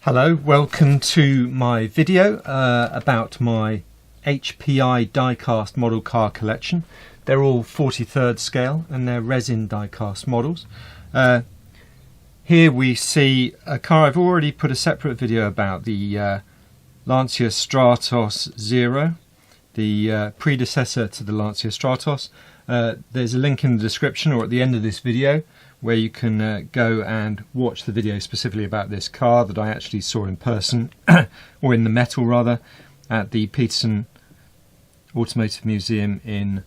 Hello, welcome to my video about my HPI Diecast model car collection. They're all 43rd scale and they're resin diecast models. Here we see a car I've already put a separate video about, the Lancia Stratos Zero, the predecessor to the Lancia Stratos. There's a link in the description or at the end of this video where you can go and watch the video specifically about this car that I actually saw in person, or in the metal rather, at the Peterson Automotive Museum in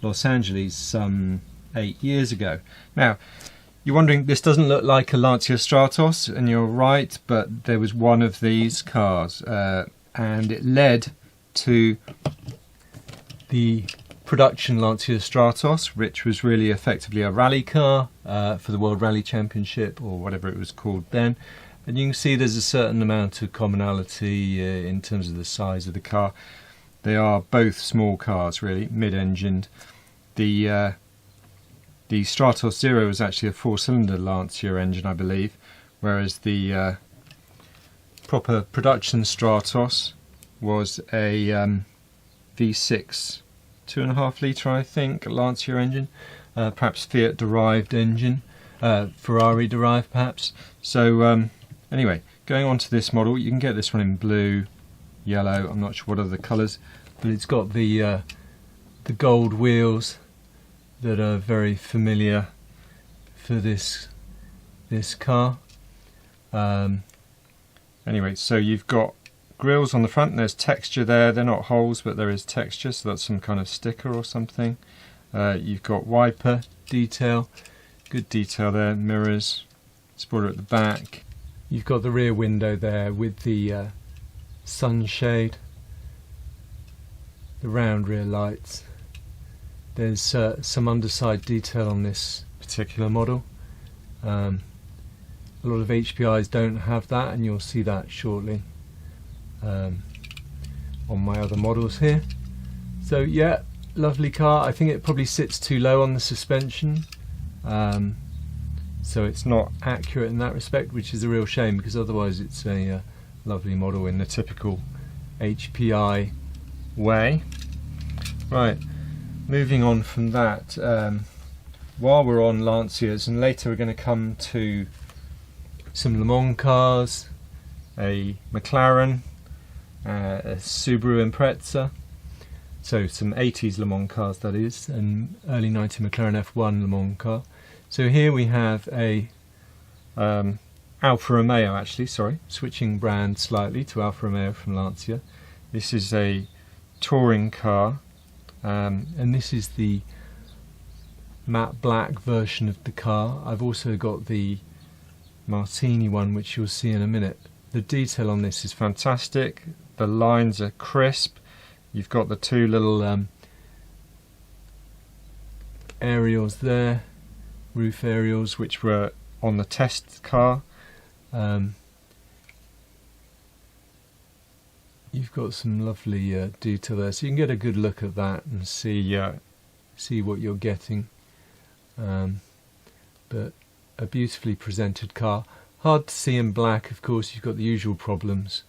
Los Angeles some 8 years ago. Now, you're wondering, this doesn't look like a Lancia Stratos, and you're right, but there was one of these cars, and it led to the production Lancia Stratos, which was really effectively a rally car for the World Rally Championship, or whatever it was called then. And you can see there's a certain amount of commonality in terms of the size of the car. They are both small cars, really, mid-engined. The Stratos Zero was actually a 4-cylinder Lancia engine, I believe, whereas the proper production Stratos was a V6 2.5 litre, I think, Lancia engine, perhaps Fiat derived engine, Ferrari derived perhaps. So anyway, going on to this model, you can get this one in blue, yellow, I'm not sure what other colours, but it's got the gold wheels that are very familiar for this car. Anyway, so you've got grills on the front, and there's texture there. They're not holes, but there is texture, so that's some kind of sticker or something. You've got wiper detail, good detail there, mirrors, spoiler at the back. You've got the rear window there with the sunshade, the round rear lights. There's some underside detail on this particular model. A lot of HPIs don't have that, and you'll see that shortly on my other models here. So yeah, lovely car. I think it probably sits too low on the suspension, so it's not accurate in that respect, which is a real shame, because otherwise it's a lovely model in the typical HPI way. Right, moving on from that, while we're on Lancias, and later we're going to come to some Le Mans cars, a McLaren, a Subaru Impreza, so some 80s Le Mans cars that is, and early 90 McLaren F1 Le Mans car. So here we have a Alfa Romeo, actually, sorry, switching brand slightly to Alfa Romeo from Lancia. This is a touring car, and this is the matte black version of the car. I've also got the Martini one, which you'll see in a minute. The detail on this is fantastic. The lines are crisp. You've got the two little aerials there, roof aerials, which were on the test car. You've got some lovely detail there, so you can get a good look at that and see what you're getting. But a beautifully presented car. Hard to see in black, of course. You've got the usual problems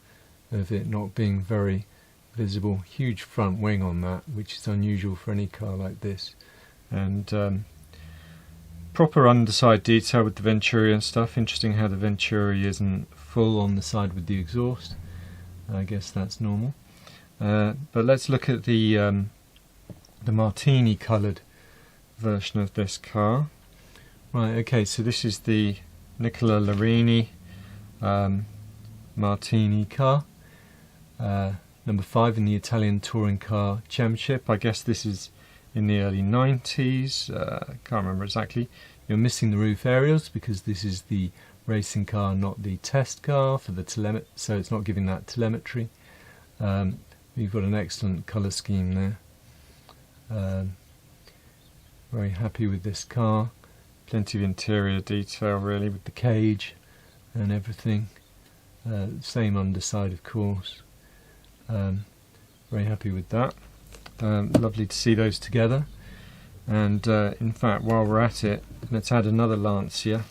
of it not being very visible. Huge front wing on that, which is unusual for any car like this. And proper underside detail with the Venturi and stuff. Interesting how the Venturi isn't full on the side with the exhaust. I guess that's normal. But let's look at the Martini coloured version of this car. Right, okay, so this is the Nicola Larini Martini car, number 5 in the Italian Touring Car Championship. I guess this is in the early 90s, can't remember exactly. You're missing the roof aerials because this is the racing car, not the test car for the so it's not giving that telemetry. You've got an excellent colour scheme there. Very happy with this car. Plenty of interior detail really with the cage and everything. Same underside, of course. Very happy with that. Lovely to see those together. And in fact, while we're at it, let's add another Lancia.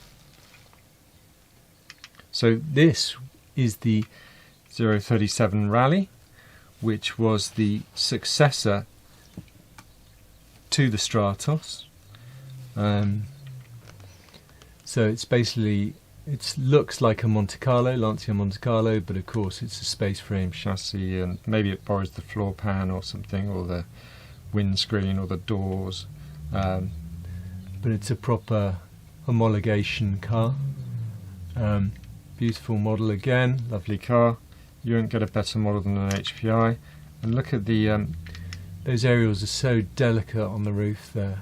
So this is the 037 Rallye, which was the successor to the Stratos. So it's basically, it looks like a Monte Carlo, Lancia Monte Carlo, but of course it's a space frame chassis, and maybe it borrows the floor pan or something, or the windscreen or the doors, but it's a proper homologation car. Beautiful model again, lovely car. You won't get a better model than an HPI. And look at the those aerials are so delicate on the roof there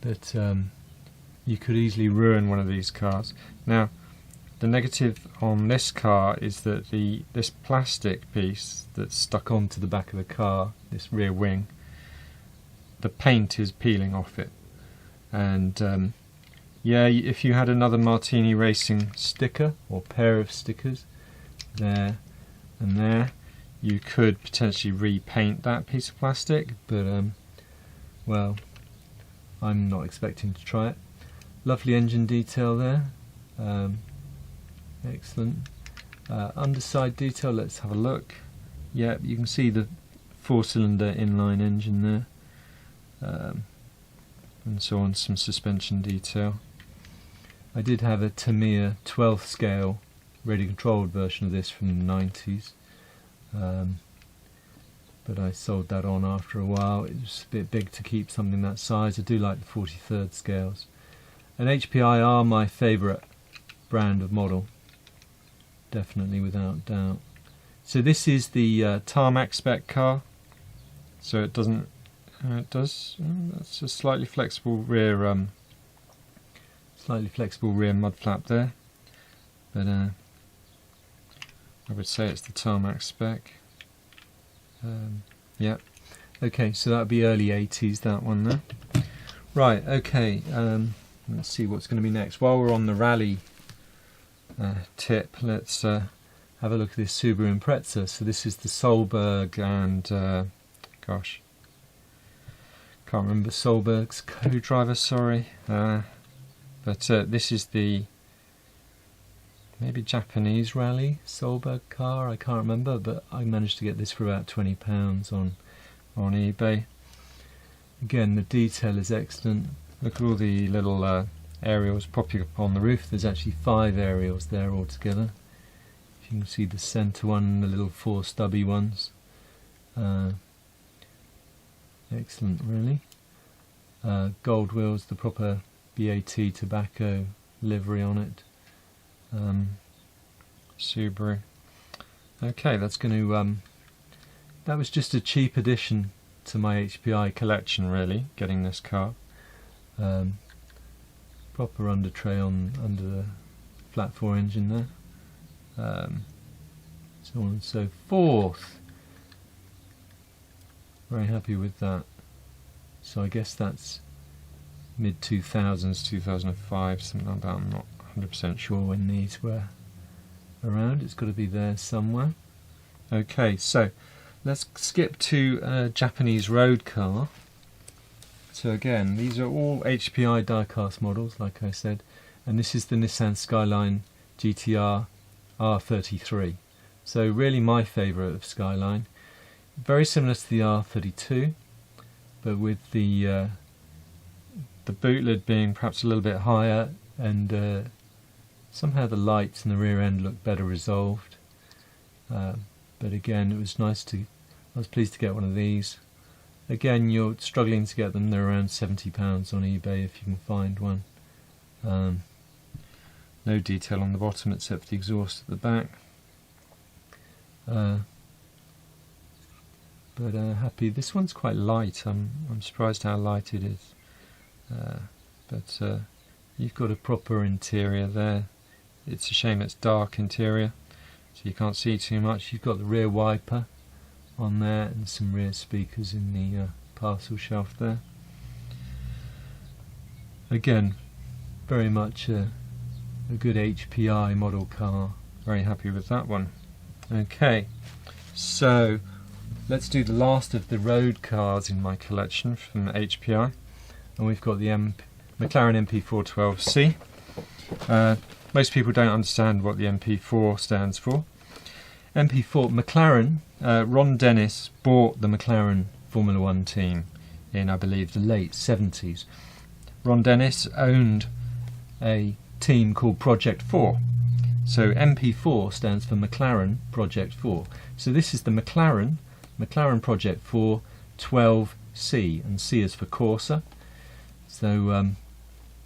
that you could easily ruin one of these cars. Now, the negative on this car is that this plastic piece that's stuck onto the back of the car, this rear wing, the paint is peeling off it. And yeah, if you had another Martini Racing sticker or pair of stickers there and there, you could potentially repaint that piece of plastic, but well, I'm not expecting to try it. Lovely engine detail there, excellent. Underside detail, let's have a look. Yeah, you can see the 4-cylinder inline engine there, and so on, some suspension detail. I did have a Tamiya 12th scale radio controlled version of this from the 90s, but I sold that on after a while. It was a bit big to keep something that size. I do like the 43rd scales. And HPI are my favourite brand of model, definitely, without doubt. So this is the tarmac spec car, so it doesn't, that's a slightly flexible rear mud flap there, but I would say it's the tarmac spec. Yeah, okay, so that would be early 80s, that one there. Right, okay, let's see what's going to be next. While we're on the Rallye tip, let's have a look at this Subaru Impreza. So this is the Solberg and, gosh, can't remember Solberg's co-driver, sorry. But this is the maybe Japanese Rallye Solberg car, I can't remember, but I managed to get this for about £20 on eBay. Again, the detail is excellent. Look at all the little aerials popping up on the roof. There's actually 5 aerials there altogether. You can see the centre one and the little 4 stubby ones. Excellent, really. Gold wheels, the proper BAT tobacco livery on it. Subaru. Okay, that's going to that was just a cheap addition to my HPI collection, really, getting this car. Proper under tray under the flat 4 engine there, so on and so forth. Very happy with that. So I guess that's mid 2000s, 2005, something like that. I'm not 100% sure when these were around. It's got to be there somewhere. Okay, so let's skip to a Japanese road car. So again, these are all HPI Diecast models, like I said, and this is the Nissan Skyline GTR R33. So really my favourite of Skyline. Very similar to the R32, but with the boot lid being perhaps a little bit higher, and somehow the lights in the rear end look better resolved. But again, it was nice to, I was pleased to get one of these. Again, you're struggling to get them. They're around £70 on eBay if you can find one. No detail on the bottom except for the exhaust at the back. But happy. This one's quite light. I'm surprised how light it is. But you've got a proper interior there. It's a shame it's dark interior, so you can't see too much. You've got the rear wiper on there and some rear speakers in the parcel shelf there. Again, very much a good HPI model car. Very happy with that one. Okay, so let's do the last of the road cars in my collection from HPI, and we've got the McLaren MP4-12C. Most people don't understand what the MP4 stands for. MP4 McLaren. Ron Dennis bought the McLaren Formula One team in, I believe, the late 70s. Ron Dennis owned a team called Project 4. So MP4 stands for McLaren Project 4. So this is the McLaren Project 4 12C, and C is for Corsa. So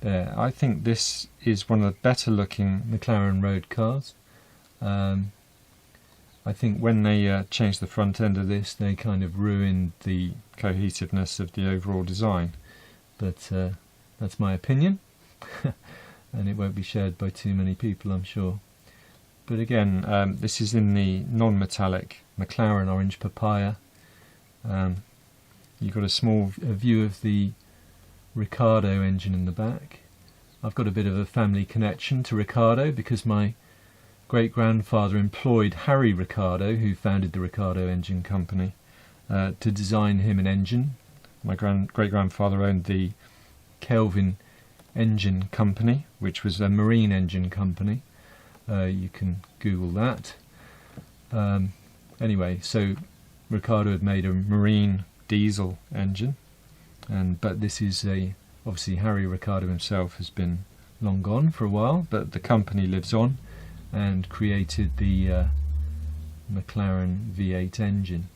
there, I think this is one of the better looking McLaren road cars. I think when they changed the front end of this, they kind of ruined the cohesiveness of the overall design. But that's my opinion, and it won't be shared by too many people, I'm sure. But again, this is in the non-metallic McLaren orange papaya. You've got a small view of the Ricardo engine in the back. I've got a bit of a family connection to Ricardo because my great-grandfather employed Harry Ricardo, who founded the Ricardo Engine Company, to design him an engine. My great-grandfather owned the Kelvin Engine Company, which was a marine engine company. You can Google that. Anyway, so Ricardo had made a marine diesel engine, but this is obviously Harry Ricardo himself has been long gone for a while, but the company lives on and created the McLaren V8 engine,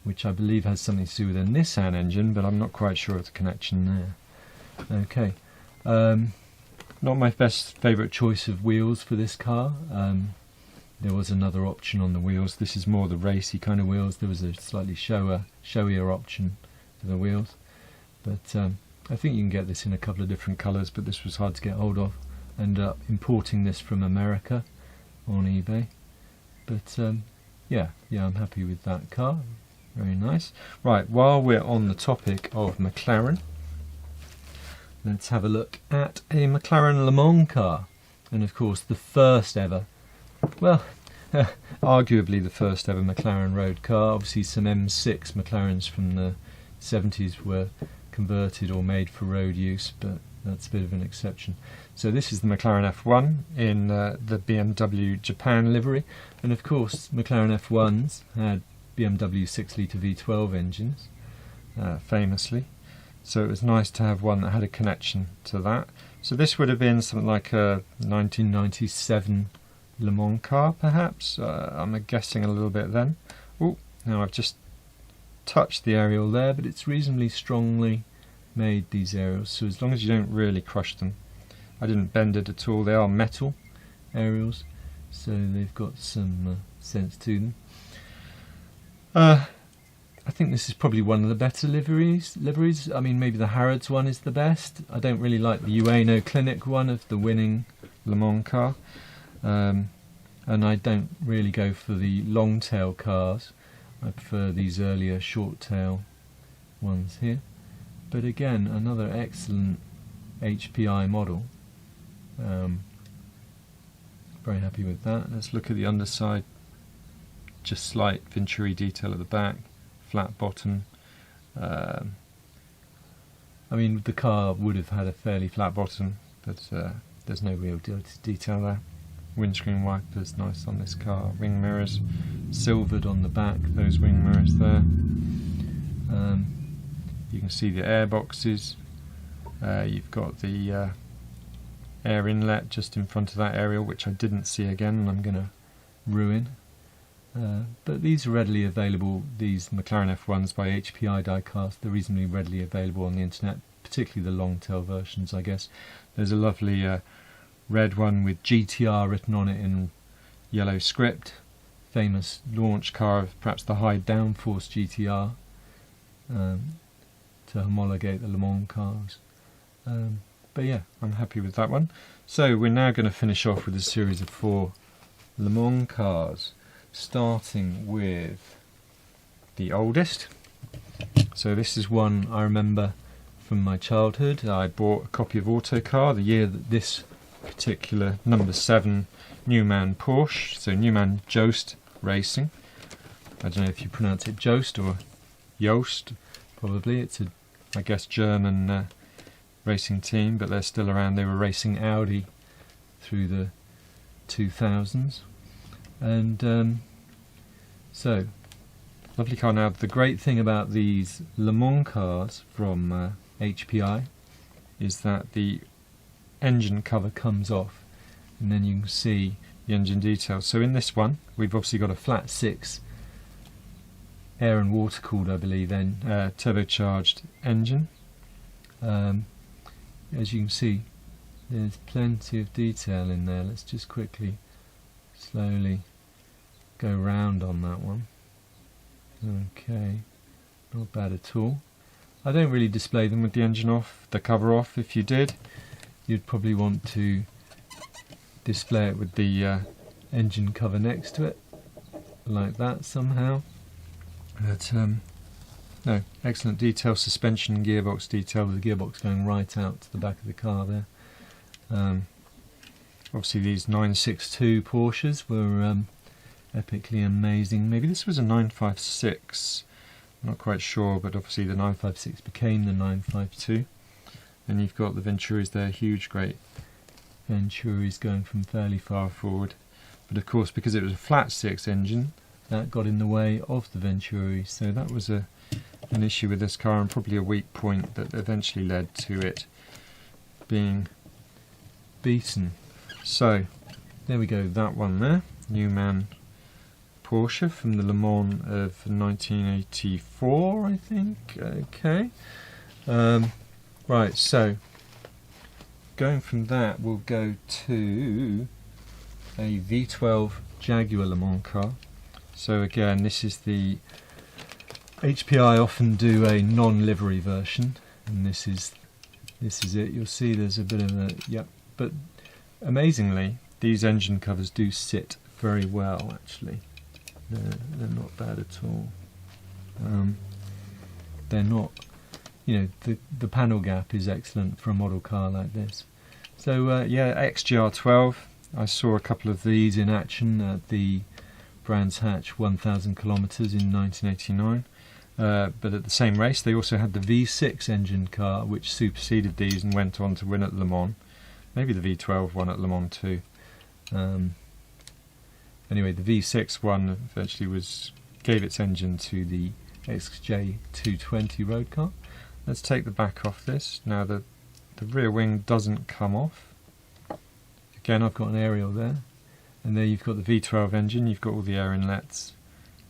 which I believe has something to do with a Nissan engine, but I'm not quite sure of the connection there. Okay, not my favourite choice of wheels for this car. There was another option on the wheels. This is more the racy kind of wheels. There was a slightly showier option for the wheels, but I think you can get this in a couple of different colours, but this was hard to get hold of. Ended up importing this from America on eBay, but yeah, I'm happy with that car. Very nice. Right, while we're on the topic of McLaren, let's have a look at a McLaren Le Mans car, and of course the first ever, well, arguably the first ever McLaren road car. Obviously some M6 McLarens from the 70s were converted or made for road use, but that's a bit of an exception. So this is the McLaren F1 in the BMW Japan livery, and of course McLaren F1s had BMW 6-litre V12 engines, famously, so it was nice to have one that had a connection to that. So this would have been something like a 1997 Le Mans car, perhaps. I'm guessing a little bit then. Oh, now I've just touched the aerial there, but it's reasonably strongly made, these aerials, so as long as you don't really crush them. I didn't bend it at all. They are metal aerials, so they've got some sense to them. I think this is probably one of the better liveries. I mean, maybe the Harrods one is the best. I don't really like the Ueno Clinic one of the winning Le Mans car, and I don't really go for the long tail cars. I prefer these earlier short tail ones here. But again, another excellent HPI model. Very happy with that. Let's look at the underside. Just slight Venturi detail at the back, flat bottom. I mean, the car would have had a fairly flat bottom, but there's no real detail there. Windscreen wipers, nice on this car. Wing mirrors, silvered on the back, those wing mirrors there. You can see the air boxes. You've got the air inlet just in front of that aerial, which I didn't see again, and I'm going to ruin. But these are readily available, these McLaren F1s by HPI Diecast. They're reasonably readily available on the internet, particularly the long tail versions, I guess. There's a lovely red one with GTR written on it in yellow script. Famous launch car of perhaps the high downforce GTR, to homologate the Le Mans cars. But yeah, I'm happy with that one. So we're now going to finish off with a series of 4 Le Mans cars, starting with the oldest. So this is one I remember from my childhood. I bought a copy of Autocar the year that this particular number 7 Newman Porsche, so Newman Jost Racing. I don't know if you pronounce it Jost or Jost, probably. It's a, I guess, German racing team, but they're still around. They were racing Audi through the 2000s, and So, lovely car. Now, the great thing about these Le Mans cars from HPI is that the engine cover comes off, and then you can see the engine details. So in this one, we've obviously got a flat 6 air and water cooled, I believe, then turbocharged engine. As you can see, there's plenty of detail in there. Let's just quickly, slowly go round on that one. Okay, not bad at all. I don't really display them with the engine off, the cover off. If you did, you'd probably want to display it with the engine cover next to it, like that somehow. But no, excellent detail, suspension, gearbox detail, with the gearbox going right out to the back of the car there. Obviously these 962 Porsches were epically amazing. Maybe this was a 956, I'm not quite sure, but obviously the 956 became the 952. And you've got the Venturis there, huge, great Venturis going from fairly far forward. But of course, because it was a flat 6 engine, that got in the way of the Venturi. So that was an issue with this car, and probably a weak point that eventually led to it being beaten. So there we go, that one there, Newman Porsche from the Le Mans of 1984, I think. Okay. Right, so going from that, we'll go to a V12 Jaguar Le Mans car. So again, this is the HPI often do a non-livery version, and this is it. You'll see there's a bit of a but amazingly, these engine covers do sit very well. Actually, they're not bad at all. They're not. You know, the panel gap is excellent for a model car like this. So yeah, XJR-12, I saw a couple of these in action at the Brands Hatch 1000 kilometers in 1989. But at the same race they also had the V6 engine car, which superseded these and went on to win at Le Mans. Maybe the V12 won at Le Mans too. Anyway, the V6 one eventually gave its engine to the XJ220 road car. Let's take the back off this. Now the rear wing doesn't come off. Again, I've got an aerial there, and there you've got the V12 engine, you've got all the air inlets,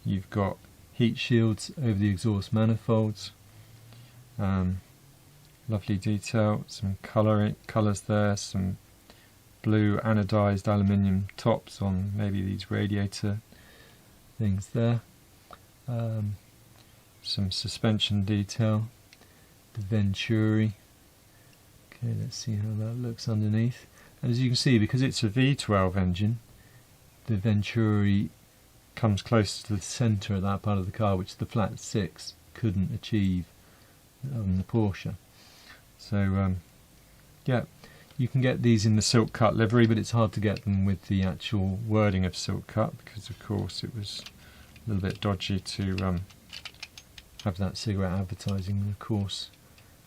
you've got heat shields over the exhaust manifolds, lovely detail, some colours there, some blue anodized aluminium tops on maybe these radiator things there, some suspension detail, the Venturi. Okay, let's see how that looks underneath. And as you can see, because it's a V12 engine, the Venturi comes close to the centre of that part of the car, which the flat 6 couldn't achieve on the Porsche. So yeah, you can get these in the silk cut livery, but it's hard to get them with the actual wording of silk cut, because of course it was a little bit dodgy to have that cigarette advertising. And of course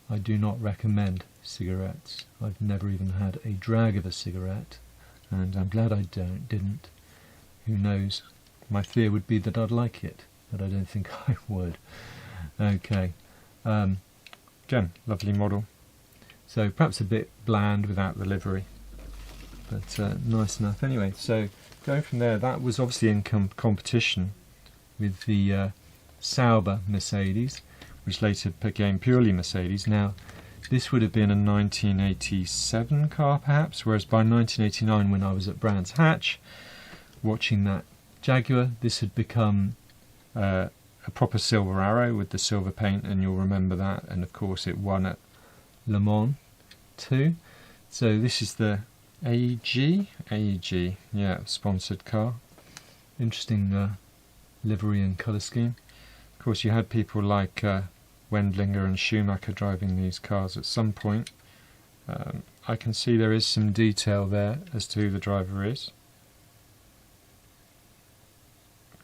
I do not recommend cigarettes. I've never even had a drag of a cigarette, and I'm glad I didn't. Who knows? My fear would be that I'd like it, but I don't think I would. Okay. Again, lovely model. So perhaps a bit bland without the livery, but nice enough anyway. So going from there, that was obviously in competition with the Sauber Mercedes, which later became purely Mercedes. Now, this would have been a 1987 car perhaps, whereas by 1989, when I was at Brands Hatch watching that Jaguar, this had become a proper silver arrow with the silver paint, and you'll remember that. And of course it won at Le Mans too. So this is the AEG, yeah, sponsored car. Interesting livery and colour scheme. Of course you had people like Wendlinger and Schumacher driving these cars at some point. I can see there is some detail there as to who the driver is.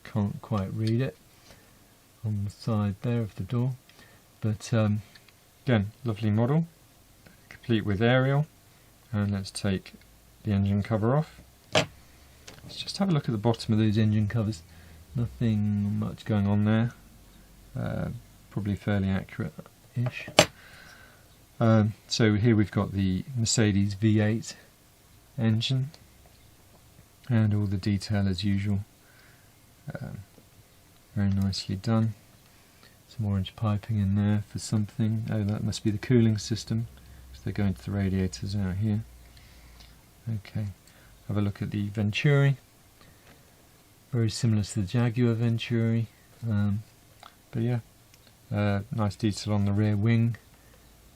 Can't quite read it on the side there of the door, but again, lovely model, complete with aerial. And let's take the engine cover off. Let's just have a look at the bottom of those engine covers. Nothing much going on there. Probably fairly accurate-ish. So here we've got the Mercedes V8 engine and all the detail as usual. Very nicely done. Some orange piping in there for something. Oh, that must be the cooling system, because they're going to the radiators out here. Okay, have a look at the Venturi. Very similar to the Jaguar Venturi, but yeah, nice detail on the rear wing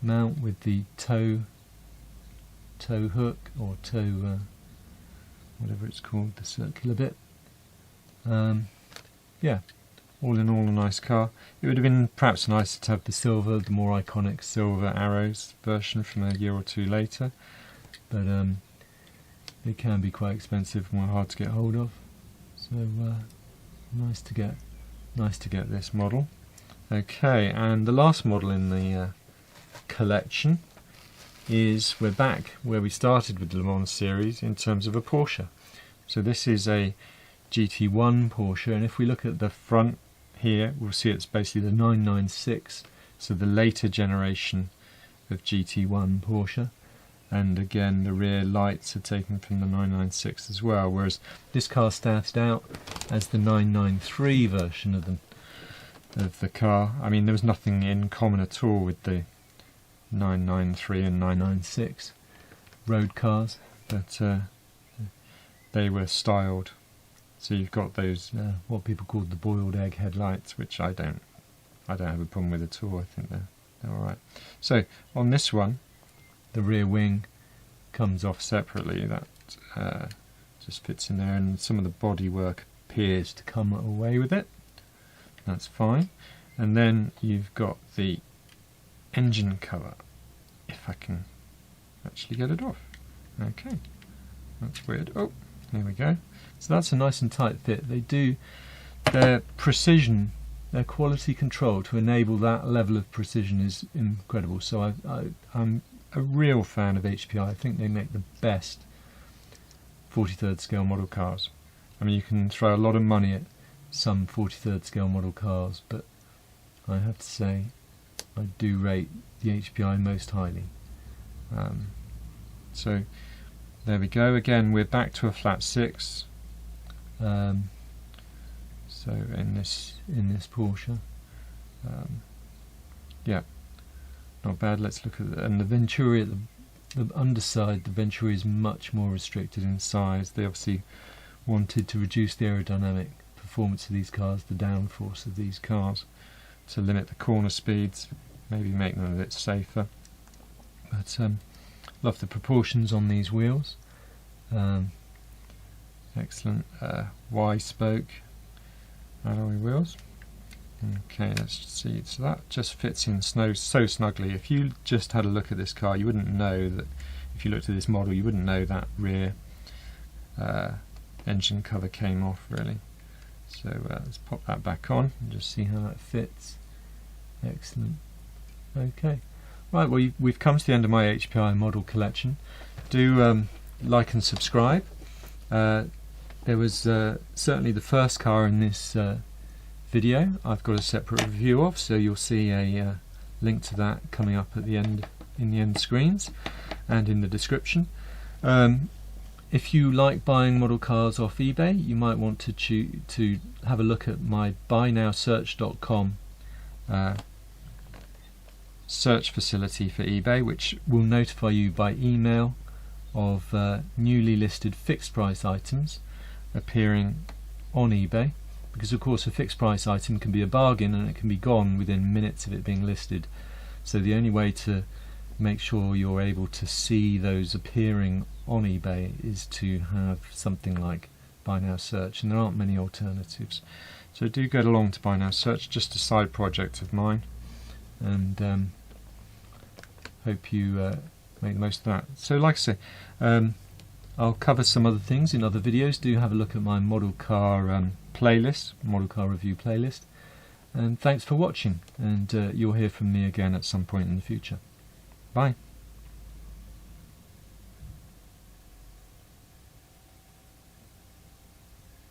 mount with the tow hook, or tow, whatever it's called, the circular bit. Yeah, all in all a nice car. It would have been perhaps nicer to have the silver, the more iconic silver arrows version from a year or two later, but it can be quite expensive and hard to get hold of. So nice to get this model. Okay, and the last model in the collection is, we're back where we started with the Le Mans series in terms of a Porsche. So this is a GT1 Porsche, and if we look at the front here, we'll see it's basically the 996, so the later generation of GT1 Porsche. And again, the rear lights are taken from the 996 as well, whereas this car started out as the 993 version of the car. I mean, there was nothing in common at all with the 993 and 996 road cars, but they were styled. So you've got those what people call the boiled egg headlights, which I don't have a problem with at all. I think they're all right. So on this one, the rear wing comes off separately. That just fits in there, and some of the bodywork appears to come away with it. That's fine. And then you've got the engine cover, if I can actually get it off. Okay, that's weird. Oh, there we go. So that's a nice and tight fit. They do their precision, their quality control to enable that level of precision is incredible. So I'm a real fan of HPI. I think they make the best 43rd scale model cars. I mean, you can throw a lot of money at some 43rd scale model cars, but I have to say I do rate the HPI most highly. So there we go. Again, we're back to a flat 6. So in this Porsche, yeah, not bad. Let's look at it. And the Venturi at the underside, the Venturi is much more restricted in size. They obviously wanted to reduce the aerodynamic performance of these cars, the downforce of these cars, to limit the corner speeds, maybe make them a bit safer. But love the proportions on these wheels. Excellent Y-spoke alloy wheels. Okay, let's see. So that just fits in so snugly. If you just had a look at this car, you wouldn't know that. If you looked at this model, you wouldn't know that rear engine cover came off, really. So let's pop that back on and just see how that fits. Excellent. Okay. Right, well, we've come to the end of my HPI model collection. Do like and subscribe. There was certainly the first car in this video I've got a separate review of, so you'll see a link to that coming up at the end, in the end screens and in the description. If you like buying model cars off eBay, you might want to have a look at my buynowsearch.com search facility for eBay, which will notify you by email of newly listed fixed price items appearing on eBay, because of course a fixed price item can be a bargain and it can be gone within minutes of it being listed. So the only way to make sure you're able to see those appearing on eBay is to have something like Buy Now Search, and there aren't many alternatives. So do get along to Buy Now Search, just a side project of mine, and hope you make the most of that. So like I say, I'll cover some other things in other videos. Do have a look at my model car playlist, model car review playlist, and thanks for watching, and you'll hear from me again at some point in the future. Bye.